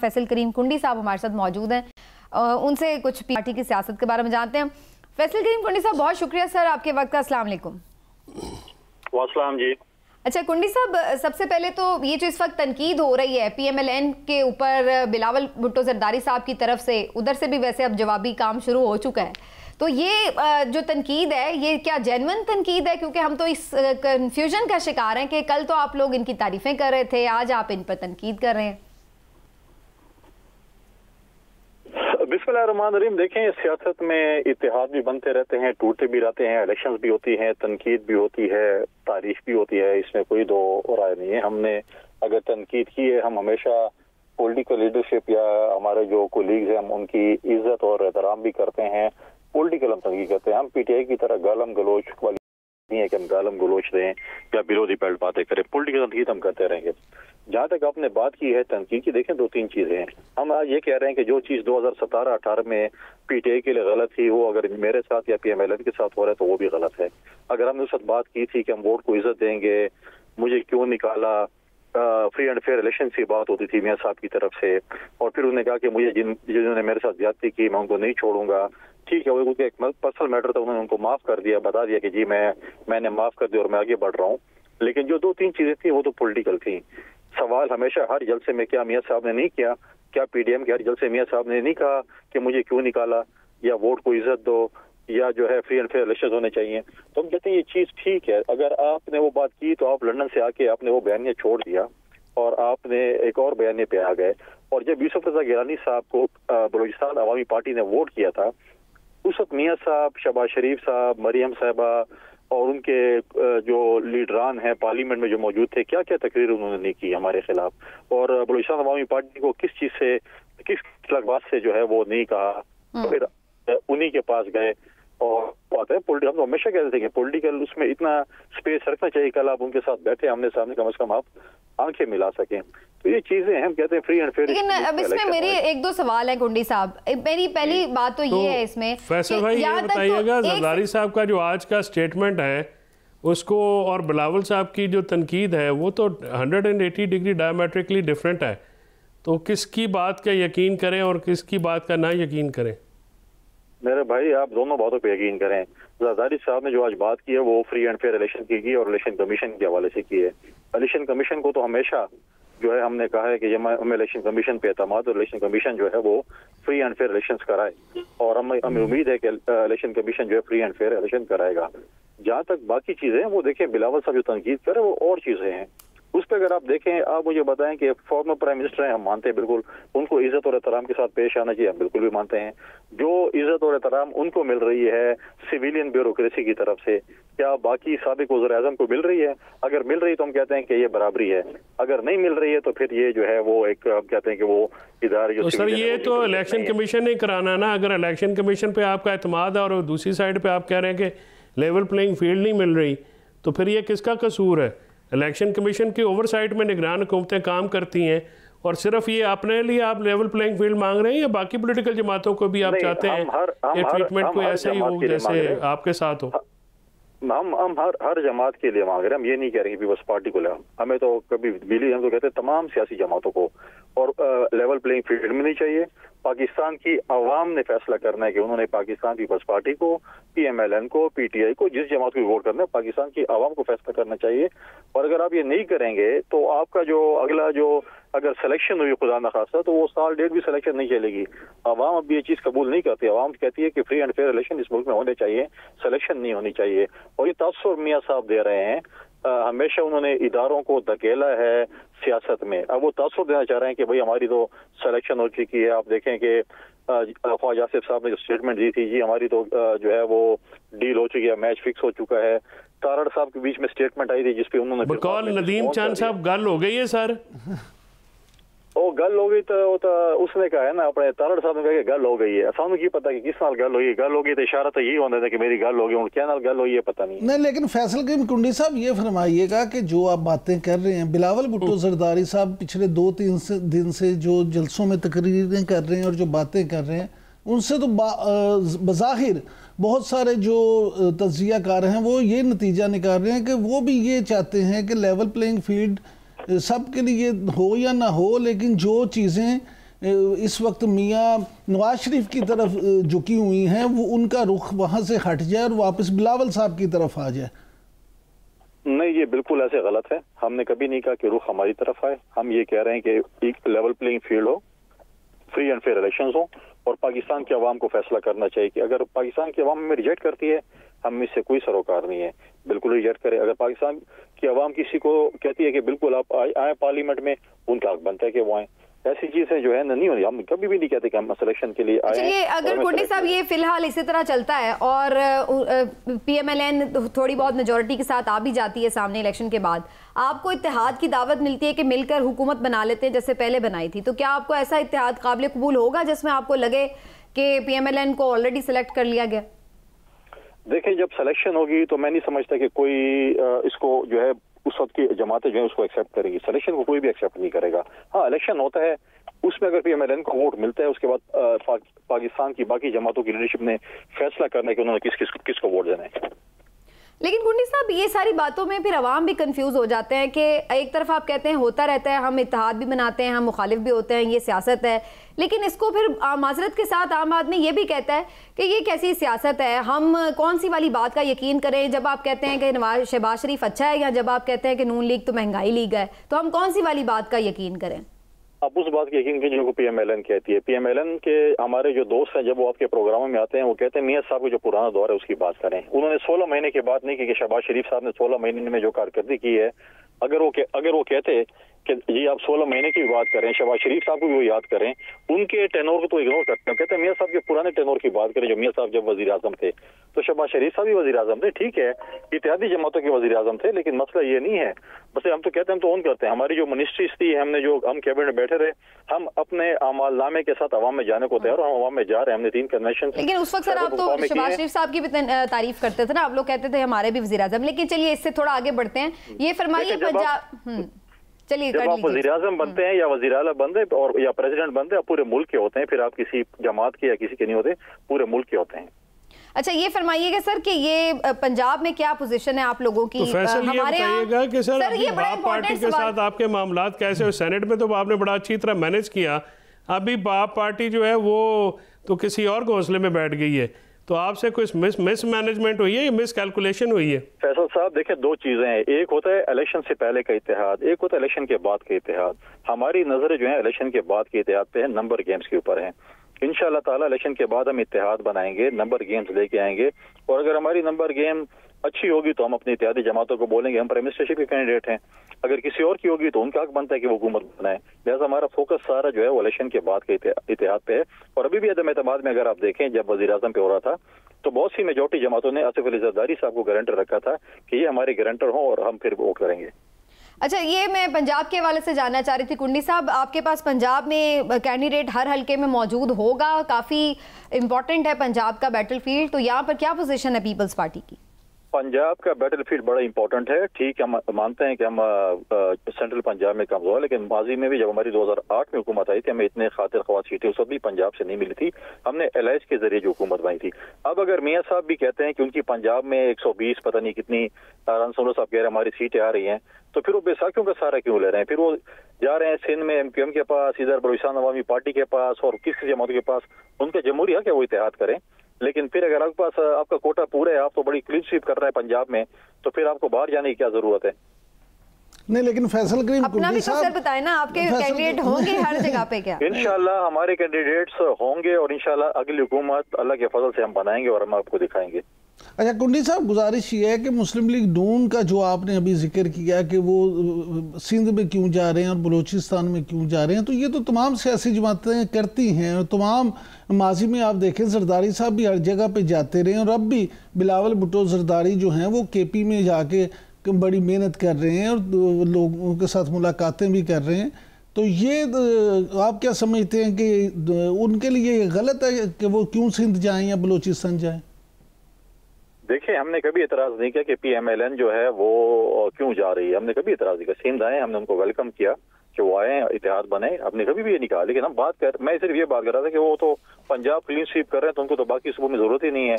फैसल करीम कुंडी साहब हमारे साथ मौजूद हैं, उनसे कुछ पार्टी की सियासत के बारे में जानते हैं। फैसल करीम कुंडी साहब, बहुत शुक्रिया सर आपके वक्त का। अस्सलाम वालेकुम। वालेकुम जी। अच्छा कुंडी साहब, सबसे पहले तो ये जो इस वक्त तनकीद हो रही है PMLN के ऊपर बिलावल भुट्टो जरदारी साहब की तरफ से, उधर से भी वैसे अब जवाबी काम शुरू हो चुका है, तो ये जो तनकीद है ये क्या जेन्युइन तनकीद है? क्योंकि हम तो इस कंफ्यूजन का शिकार हैं कि कल तो आप लोग इनकी तारीफें कर रहे थे, आज आप इन पर तनकीद कर रहे हैं। बिस्मिल्लाहिर्रहमानिर्रहीम। देखें, सियासत में इत्तेहाद भी बनते रहते हैं, टूटते भी रहते हैं, इलेक्शंस भी होती हैं, तनकीद भी होती है, तारीफ भी होती है, इसमें कोई दो राय नहीं है। हमने अगर तनकीद की है, हम हमेशा पॉलिटिकल लीडरशिप या हमारे जो कोलीग्स हैं हम उनकी इज्जत और एहतराम भी करते हैं। पॉलिटिकल हम तनकीद करते हैं, हम PTI की तरह गालम गलोच वाली नहीं है कि हम गालम गलोच दें या विरोधी पेल्ट बातें करें। पॉलिटिकल तनकीद हम करते रहेंगे। जहाँ तक आपने बात की है तनकीद की, देखें दो तीन चीजें हैं। हम आज ये कह रहे हैं कि जो चीज 2017-18 में PTI के लिए गलत थी वो अगर मेरे साथ या PMLN के साथ हो रहा है तो वो भी गलत है। अगर हमने उस वक्त बात की थी कि हम वोट को इज्जत देंगे, मुझे क्यों निकाला, फ्री एंड फेयर इलेक्शन की बात होती थी मियां साहब की तरफ से, और फिर उन्होंने कहा कि मुझे जिन्होंने मेरे साथ ज्यादती की मैं उनको नहीं छोड़ूंगा। ठीक है, वो एक पर्सनल मैटर था, उन्होंने उनको माफ कर दिया, बता दिया कि जी मैंने माफ कर दिया और मैं आगे बढ़ रहा हूँ। लेकिन जो दो तीन चीजें थी वो तो पॉलिटिकल थी। सवाल हमेशा हर जलसे में क्या मियां साहब ने नहीं किया, क्या PDM के हर जलसे मियां साहब ने नहीं कहा कि मुझे क्यों निकाला, या वोट को इज्जत दो, या जो है फ्री एंड फेयर इलेक्शन होने चाहिए। तो हम कहते हैं ये चीज ठीक है। अगर आपने वो बात की तो आप लंदन से आके आपने वो बयानिया छोड़ दिया और आपने एक और बयानिया पे आ गए। और जब यूसुफ रजा गिलानी साहब को बलूचिस्तान अवामी पार्टी ने वोट किया था, उस वक्त मियां साहब, शहबाज शरीफ साहब, मरियम साहबा और उनके जो लीडरान हैं पार्लियामेंट में जो मौजूद थे, क्या क्या तकरीर उन्होंने नहीं की हमारे खिलाफ, और बलूचिस्तान अवामी पार्टी को किस चीज से, किस लगबात से जो है वो नहीं कहा। तो फिर उन्हीं के पास गए। और बात है पॉलिटिकल, हम तो हमेशा कहते थे कि पॉलिटिकल उसमें इतना स्पेस रखना चाहिए, कल आप उनके साथ बैठे आमने सामने, कम से कम आप आंखें मिला सकें। तो ये चीजें हम कहते हैं फ्री एंड फेयर। लेकिन अब इसमें मेरे एक दो सवाल है कुंडी साहब। मेरी पहली बात तो ये है इसमें, फैसल भाई ये बताइएगा, जरदारी साहब का जो आज का स्टेटमेंट है उसको और बिलावल साहब की जो तनकीद है वो तो 180 डिग्री डायमेट्रिकली डिफरेंट है, तो किसकी बात का यकीन करें और किसकी बात का ना यकीन करें? मेरे भाई आप दोनों बातों पे यकीन करें। जरदारी साहब ने जो आज बात की है वो फ्री एंड फेयर इलेक्शन की और इलेक्शन कमीशन के हवाले से की है। इलेक्शन कमीशन को तो हमेशा जो है हमने कहा है कि हमें इलेक्शन कमीशन पे एतमाद, और इलेक्शन कमीशन जो है वो फ्री एंड फेयर इलेक्शन कराए, और हमें उम्मीद है कि इलेक्शन कमीशन जो है फ्री एंड फेयर इलेक्शन कराएगा। जहाँ तक बाकी चीजें वो देखें, बिलावल साहब जो तनकीद करे वो और चीजें हैं। उस पर अगर आप देखें, आप मुझे बताएं कि फॉर्मर प्राइम मिनिस्टर हैं, हम मानते हैं बिल्कुल उनको इज्जत और एहतराम के साथ पेश आना चाहिए, हम बिल्कुल भी मानते हैं। जो इज्जत और एहतराम उनको मिल रही है सिविलियन ब्यूरोक्रेसी की तरफ से, क्या बाकी साबिक वज़ीर-ए-आज़म को मिल रही है? अगर मिल रही है तो हम कहते हैं कि ये बराबरी है, अगर नहीं मिल रही है तो फिर ये जो है वो एक कहते हैं कि वो इदारे जो। तो सर ये तो इलेक्शन कमीशन ने कराना ना। अगर इलेक्शन कमीशन पे आपका एतमाद है और दूसरी साइड पे आप कह रहे हैं कि लेवल प्लेइंग फील्ड नहीं मिल रही, तो फिर ये किसका कसूर है? इलेक्शन कमीशन की ओवरसाइट में निगरान हुकूमतें काम करती हैं, और सिर्फ ये अपने लिए आप लेवल प्लेइंग फील्ड मांग रहे हैं या बाकी पॉलिटिकल जमातों को भी आप चाहते हैं कि ट्रीटमेंट को ऐसे ही हो जैसे आपके साथ हो? हम हर जमात के लिए मांग रहे हैं। हम ये नहीं कह रहे कि बस पार्टी को ले, हमें तो कभी मिली, हम तो कहते हैं तमाम सियासी जमातों को, और लेवल प्लेइंग फील्ड में नहीं चाहिए। पाकिस्तान की आवाम ने फैसला करना है कि उन्होंने पाकिस्तान पीपल्स पार्टी को, PMLN को, PTI को, जिस जमात को वोट करना है, पाकिस्तान की आवाम को फैसला करना चाहिए। और अगर आप ये नहीं करेंगे तो आपका जो अगला जो अगर सिलेक्शन हुई खुदा न खासा, तो वो साल डेढ़ भी सिलेक्शन नहीं चलेगी। आवाम अब ये चीज कबूल नहीं करती। आवाम कहती है कि फ्री एंड फेयर इलेक्शन इस मुल्क में होने चाहिए, सिलेक्शन नहीं होनी चाहिए। और ये तासुर मियां साहब दे रहे हैं। हमेशा उन्होंने इदारों को धकेला है सियासत में, अब वो तासुर देना चाह रहे हैं कि भाई हमारी तो सिलेक्शन हो चुकी है। आप देखें कि ख्वाजा आसिफ साहब ने जो स्टेटमेंट दी थी, जी हमारी तो जो है वो डील हो चुकी है, मैच फिक्स हो चुका है। तारड़ साहब के बीच में स्टेटमेंट आई थी जिसपे उन्होंने बकौल नदीम चांद साहब गल हो गई है सर, वो गल हो गई तो उसने कहा है ना, अपने तारड़ साहब ने कहा कि गल हो गई है। सानू की पता कि किस नाल गल होगी, गल होगी तो इशारा तो यही होना था कि मेरी गल होगी, क्या नाल गल हुई है पता नहीं। लेकिन फैसल करीम कुंडी साहब ये फरमाइएगा कि जो आप बातें कर रहे हैं, बिलावल भुट्टो जरदारी साहब पिछले 2-3 दिन से जो जलसों में तकरीरें कर रहे हैं और जो बातें कर रहे हैं, उनसे तो बज़ाहिर बहुत सारे जो तज्ज़ियाकार हैं वो ये नतीजा निकाल रहे हैं कि वो भी ये चाहते हैं कि लेवल प्लेइंग फील्ड सब के लिए हो या ना हो, लेकिन जो चीज़ें इस वक्त मियाँ नवाज शरीफ की तरफ झुकी हुई हैं, वो उनका रुख वहाँ से हट जाए और वापस बिलावल साहब की तरफ आ जाए? नहीं, ये बिल्कुल ऐसे गलत है। हमने कभी नहीं कहा कि रुख हमारी तरफ आए। हम ये कह रहे हैं कि एक लेवल प्लेइंग फील्ड हो, फ्री एंड फेयर इलेक्शंस हो, और पाकिस्तान की आवाम को फैसला करना चाहिए कि अगर पाकिस्तान की आवाम हमें रिजेक्ट करती है, हम इससे कोई सरोकार नहीं है, बिल्कुल रिजेक्ट करें। अगर पाकिस्तान की आवाम किसी को कहती है कि बिल्कुल आप आए पार्लियामेंट में, उनका हक बनता है कि वो आए। ऐसी चीजें जो है नहीं होनी। हम कभी भी नहीं कहते कि हम सिलेक्शन के लिए आए। चलिए, अगर कुंडी साहब ये फिलहाल इसी तरह चलता है और PMLN थोड़ी बहुत मेजोरिटी के साथ आ भी जाती है सामने इलेक्शन के बाद, आपको इत्तेहाद की दावत मिलती है कि मिलकर हुकूमत बना लेते हैं जैसे पहले बनाई थी, तो क्या आपको ऐसा इत्तेहाद काबिल कबूल होगा जिसमें आपको लगे कि PMLN को ऑलरेडी सिलेक्ट कर लिया गया? देखिए, जब सिलेक्शन होगी तो मैं नहीं समझता कि कोई इसको जो है उस वक्त की जमातें जो है उसको एक्सेप्ट करेगी। सिलेक्शन को कोई भी एक्सेप्ट नहीं करेगा। हाँ, इलेक्शन होता है, उसमें अगर PMLN को वोट मिलता है, उसके बाद पाकिस्तान की बाकी जमातों की लीडरशिप ने फैसला करना है कि उन्होंने किसको वोट देना है। लेकिन कुंडी साहब, ये सारी बातों में फिर अवाम भी कंफ्यूज हो जाते हैं कि एक तरफ आप कहते हैं होता रहता है, हम इत्तेहाद भी बनाते हैं, हम मुखालिफ भी होते हैं, ये सियासत है, लेकिन इसको फिर माजरत के साथ आम आदमी ये भी कहता है कि ये कैसी सियासत है, हम कौन सी वाली बात का यकीन करें? जब आप कहते हैं कि शहबाज शरीफ अच्छा है, या जब आप कहते हैं कि नून लीग तो महंगाई लीग है, तो हम कौन सी वाली बात का यकीन करें? आप उस बात की यकीन कीजिए जो PMLN कहती है। PMLN के हमारे जो दोस्त हैं, जब वो आपके प्रोग्रामों में आते हैं, वो कहते हैं मियां साहब को जो पुराना दौर है उसकी बात करें। उन्होंने 16 महीने की बात नहीं की कि शहबाज शरीफ साहब ने 16 महीने में जो कारकर्दगी की है, अगर वो कहते कि जी आप 16 महीने की बात करें, शहबाज शरीफ साहब को भी वो याद करें, उनके टेनोर को तो इग्नोर करते हैं। कहते हैं मियां साहब के पुराने टेनोर की बात करें, जो मियां साहब जब वजीर आजम थे, तो शहबाज शरीफ साहब भी वजीर आजम थे, ठीक है, इत्तेहादी जमातों के वजीर आजम थे, लेकिन मसला ये नहीं है। बस हम तो कहते हैं, हम तो ऑन करते हैं। हमारी जो मिनिस्ट्रीज थी, हम कैबिनेट में बैठे रहे, हम अपने अमाल नामे के साथ अवाम में जाने को तैयार, हम अवाम में जा रहे हैं। हमने 3 कन्वेंशन। लेकिन उस वक्त सर आप तो शहबाज शरीफ साहब की भी तारीफ करते थे ना, आप लोग कहते थे हमारे भी वजीर आजम। लेकिन चलिए, इससे थोड़ा आगे बढ़ते हैं। ये फरमाइए, पंजाब चलिए, जब आप वजीर आजम बनते हैं या वजीर आला बनते हैं और या प्रेसिडेंट बनते हैं, पूरे मुल्क के होते हैं, फिर आप किसी जमात के या किसी के नहीं होते, पूरे मुल्क के होते हैं। अच्छा, ये फरमाइएगा सर कि ये पंजाब में क्या पोजीशन है आप लोगों की? तो फैसल ये बताइएगा कि सर ये बाप पार्टी के साथ आपके मामलात कैसे हो? सेनेट में तो आपने बड़ा अच्छी तरह मैनेज किया, अभी बाप पार्टी जो है वो तो किसी और घोंसले में बैठ गई है, तो आपसे कोई मिस मैनेजमेंट हुई है या मिस कैलकुलेशन हुई है? फैसल साहब, देखिए, 2 चीजें हैं। एक होता है इलेक्शन से पहले का इत्तेहाद, एक होता है इलेक्शन के बाद का इत्तेहाद। हमारी नजर जो है इलेक्शन के बाद के इत्तेहाद पे है, नंबर गेम्स के ऊपर है। इंशाअल्लाह ताला इलेक्शन के बाद हम इत्तेहाद बनाएंगे, नंबर गेम्स लेके आएंगे, और अगर हमारी नंबर गेम अच्छी होगी तो हम अपनी इत्तेहादी जमातों को बोलेंगे हम प्राइम मिनिस्टरशिप के कैंडिडेट हैं। अगर किसी और की होगी तो उनका हक बनता है कि वो हुकूमत बनाए। लिहाजा हमारा फोकस सारा जो है वो इलेक्शन के बाद के इत्तेहाद पे है। और अभी भी अदम एतमाद में अगर आप देखें, जब वजीर आजम पे हो रहा था तो बहुत सी मेजॉरिटी जमातों ने आसिफ अली जरदारी साहब को गारंटर रखा था कि ये हमारे गारंटर हों और हम फिर वोट करेंगे। अच्छा, ये मैं पंजाब के हवाले से जानना चाह रही थी कुंडी साहब, आपके पास पंजाब में कैंडिडेट हर हलके में मौजूद होगा, काफ़ी इम्पोर्टेंट है पंजाब का बैटलफील्ड, तो यहाँ पर क्या पोजीशन है पीपल्स पार्टी की? पंजाब का बैटलफील्ड बड़ा इंपॉर्टेंट है। ठीक, हम मानते हैं कि हम सेंट्रल पंजाब में कमजोर है, लेकिन माजी में भी जब हमारी 2008 में हुकूमत आई थी, हमें इतने खातिर ख्वास सीटें उस वक्त भी पंजाब से नहीं मिली थी, हमने एलायंस के जरिए जो हुकूमत बनाई थी। अब अगर मियाँ साहब भी कहते हैं कि उनकी पंजाब में 120 पता नहीं कितनी रनसोलो साहब कह रहे हैं हमारी सीटें आ रही हैं, तो फिर वो बैसाखियों का सहारा क्यों ले रहे हैं? फिर वो जा रहे हैं सिंध में MQM के पास, इधर बलूचिस्तान अवामी पार्टी के पास, और किसी जमात के पास। उनका जमहूरी हक है वो इत्तेहाद करें, लेकिन फिर अगर आपके पास आपका कोटा पूरा है, आप तो बड़ी क्लीन स्वीप कर रहे हैं पंजाब में, तो फिर आपको बाहर जाने की क्या जरूरत है? नहीं, लेकिन फैसल करीम अपना भी तो सर बताए ना, आपके कैंडिडेट होंगे हर जगह पे क्या? इंशाल्लाह हमारे कैंडिडेट्स होंगे और इंशाल्लाह अगली हुकूमत अल्लाह के फजल से हम बनाएंगे और हम आपको दिखाएंगे। अच्छा कुंडी साहब, गुजारिश ये है कि मुस्लिम लीग नून का जो आपने अभी जिक्र किया कि वो सिंध में क्यों जा रहे हैं और बलूचिस्तान में क्यों जा रहे हैं, तो ये तो तमाम सियासी जमातें करती हैं, और तमाम माजी में आप देखें जरदारी साहब भी हर जगह पे जाते रहे, और अब भी बिलावल भुट्टो जरदारी जो हैं वो KP में जाके बड़ी मेहनत कर रहे हैं और लोगों के साथ मुलाकातें भी कर रहे हैं। तो ये आप क्या समझते हैं कि उनके लिए गलत है कि वो क्यों सिंध जाएं या बलूचिस्तान जाएं? देखिए, हमने कभी एतराज नहीं किया कि PMLN जो है वो क्यों जा रही है, हमने कभी एतराज नहीं किया। सिंध आए, हमने उनको वेलकम किया कि वो आए, इत्तेहाद बने, हमने कभी भी ये नहीं कहा। लेकिन हम मैं सिर्फ ये बात कर रहा था कि वो तो पंजाब क्लीन स्वीप कर रहे हैं, तो उनको तो बाकी सूबों में जरूरत ही नहीं है।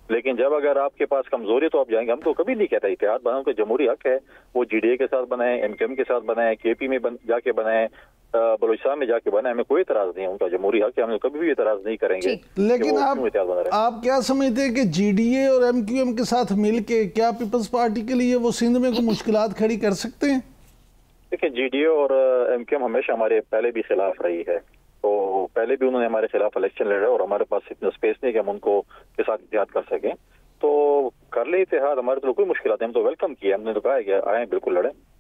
لیکن جب اگر آپ کے پاس کمزوری تو آپ جائیں گے. ہم تو کبھی نہیں کہتے اتحاد بناؤ کا جمہوری حق ہے, وہ جی ڈی اے کے ساتھ بنائیں, ایم کیو ایم کے ساتھ بنائیں, کے پی میں جا کے بنائیں, بلوچستان میں جا کے بنائیں, ہمیں کوئی اعتراض نہیں ہے, ان کا جمہوری حق ہے, ہم کبھی بھی اعتراض نہیں کریں گے. لیکن آپ کیا سمجھتے ہیں کہ جی ڈی اے اور ایم کیو ایم کے ساتھ مل کے کیا پیپلز پارٹی کے لیے وہ سندھ میں کوئی مشکلات کھڑی کر سکتے ہیں؟ دیکھیں جی ڈی اے اور ایم کیو ایم ہمیشہ ہمارے پہلے بھی خلاف رہی ہے, تو پہلے بھی انہوں نے ہمارے خلاف الیکشن لڑے اور ہمارے پاس اتنا اسپیس نہیں کہ ہم ان کو کے ساتھ اتحاد کر سکیں. تو کر لیں اتحاد, ہمارے تو کوئی مشکلات نہیں, ہم تو ویلکم کیا, ہم نے تو کہا ہے کہ آئیں بالکل لڑیں.